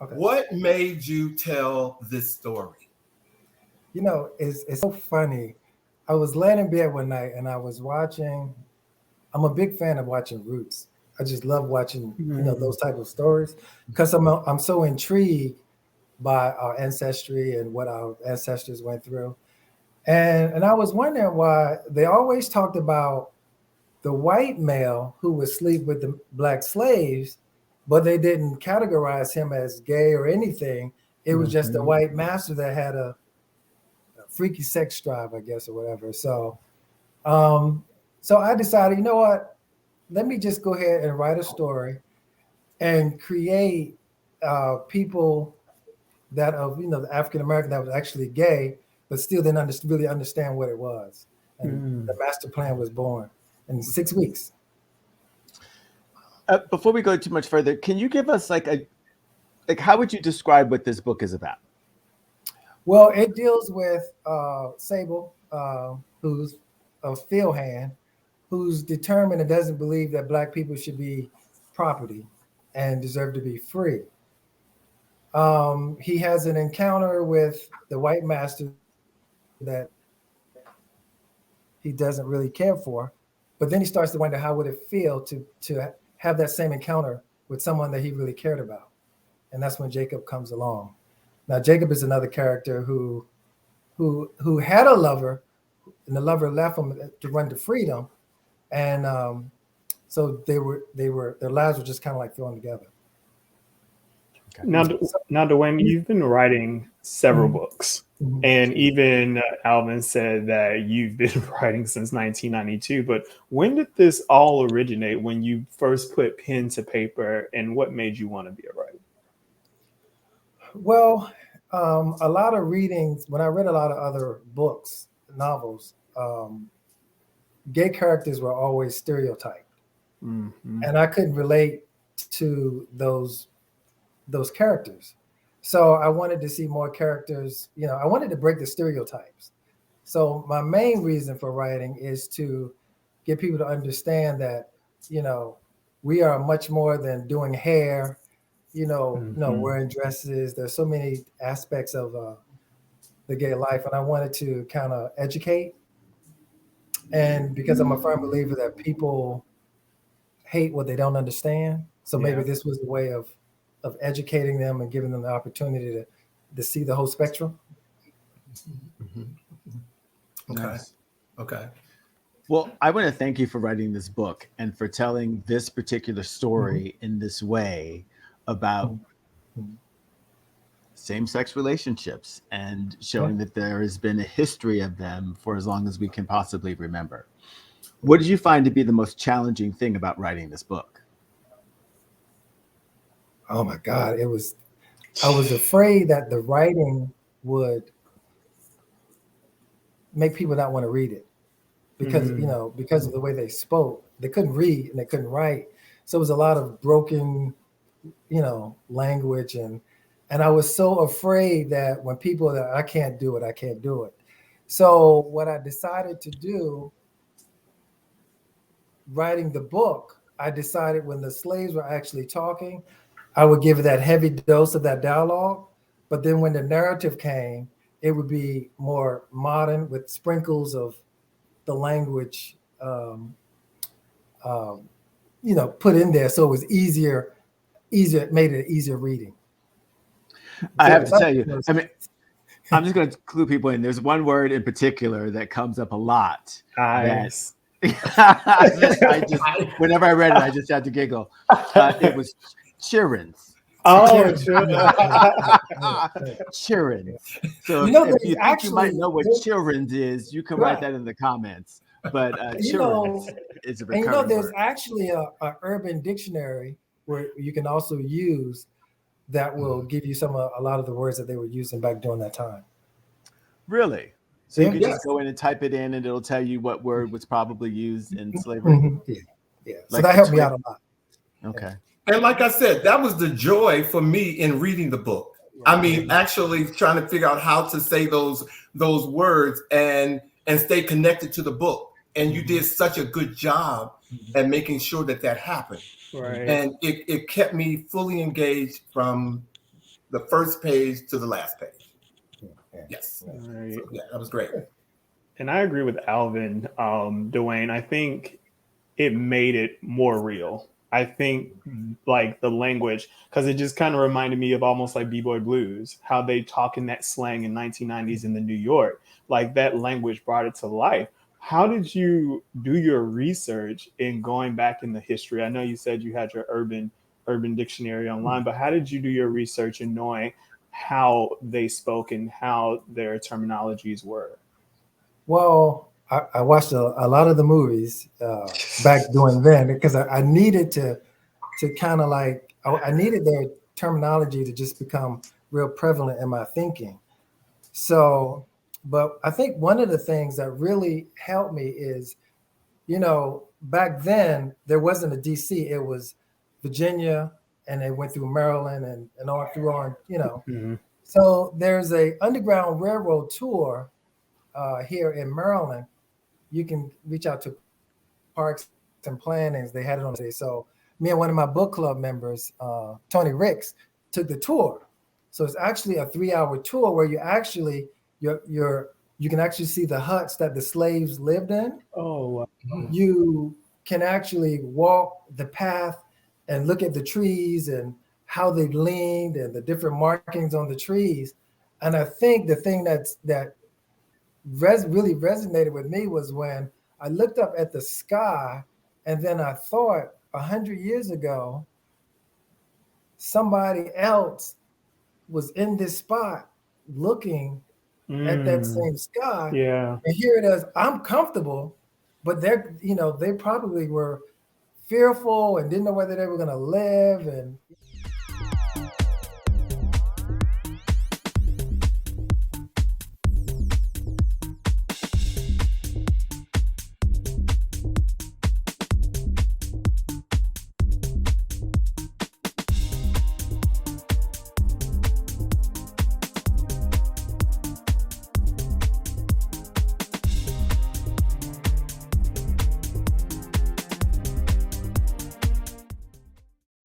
Okay. What made you tell this story? It's so funny. I was laying in bed one night and I was watching. I'm a big fan of watching Roots. I just love watching, those type of stories because I'm so intrigued by our ancestry and what our ancestors went through. And I was wondering why they always talked about the white male who would sleep with the black slaves, but they didn't categorize him as gay or anything. It was just the white master that had a freaky sex drive, I guess, or whatever. Um, so I decided, you know what? Let me just go ahead and write a story and create people that of the African American that was actually gay, but still didn't really understand what it was. And the master plan was born in 6 weeks. Before we go too much further, can you give us how would you describe what this book is about? Well, it deals with Sable, who's a field hand, who's determined and doesn't believe that black people should be property and deserve to be free. He has an encounter with the white master that he doesn't really care for, but then he starts to wonder how would it feel to have that same encounter with someone that he really cared about, and that's when Jacob comes along. Now Jacob is another character who had a lover, and the lover left him to run to freedom, and so their lives were just kind of like thrown together. Okay. Now, Dwayne, you've been writing several books, and even Alvin said that you've been writing since 1992. But when did this all originate? When you first put pen to paper, and what made you want to be a writer? Well, a lot of readings. When I read a lot of other books, novels, gay characters were always stereotyped, and I couldn't relate to those characters. So I wanted to see more characters, I wanted to break the stereotypes. So my main reason for writing is to get people to understand that, we are much more than doing hair, wearing dresses. There's so many aspects of the gay life. And I wanted to kind of educate. And because I'm a firm believer that people hate what they don't understand. So maybe this was a way of educating them and giving them the opportunity to see the whole spectrum. Okay. Nice. Okay. Well, I want to thank you for writing this book and for telling this particular story in this way about same-sex relationships and showing that there has been a history of them for as long as we can possibly remember. What did you find to be the most challenging thing about writing this book? Oh my God, I was afraid that the writing would make people not want to read it because, because of the way they spoke. They couldn't read and they couldn't write. So it was a lot of broken, language. And I was so afraid that when people that I can't do it. So what I decided to do, writing the book, I decided when the slaves were actually talking, I would give it that heavy dose of that dialogue, but then when the narrative came, it would be more modern with sprinkles of the language, put in there, so it was easier. It made it easier reading. I have to tell you, I'm just going to clue people in. There's one word in particular that comes up a lot. Yes. Whenever I read it, I just had to giggle. It was chirins. Oh, chirins. So if you think you might know what chirins is, you can write that in the comments. But chirins is a recurring there's word. actually a urban dictionary where you can also use that will give you a lot of the words that they were using back during that time. Really? So you can just go in and type it in, and it'll tell you what word was probably used in slavery. Yeah. So that helped me out a lot. Okay. And like I said, that was the joy for me in reading the book. I mean, actually trying to figure out how to say those words and stay connected to the book. And you did such a good job at making sure that happened. Right. And it kept me fully engaged from the first page to the last page. Yes. Right. So, yeah, that was great. And I agree with Alvin, Dwayne. I think it made it more real. I think like the language, because it just kind of reminded me of almost like B-Boy Blues, how they talk in that slang in 1990s in the New York. Like that language brought it to life. How did you do your research in going back in the history? I know you said you had your urban dictionary online, but how did you do your research in knowing how they spoke and how their terminologies were? Well, I watched a lot of the movies back during then because I needed to kind of like I needed their terminology to just become real prevalent in my thinking. So, but I think one of the things that really helped me is, back then there wasn't a DC, it was Virginia, and they went through Maryland and all through on, Mhm. So there's a Underground Railroad tour here in Maryland. You can reach out to Parks and Plannings. They had it on the day. So me and one of my book club members, Tony Ricks, took the tour. So it's actually a 3-hour tour where you can actually see the huts that the slaves lived in. Oh, wow. You can actually walk the path and look at the trees and how they leaned and the different markings on the trees. And I think the thing that really resonated with me was when I looked up at the sky, and then I thought 100 years ago, somebody else was in this spot looking at that same sky. Yeah. And here it is. I'm comfortable, but they probably were fearful and didn't know whether they were going to live. And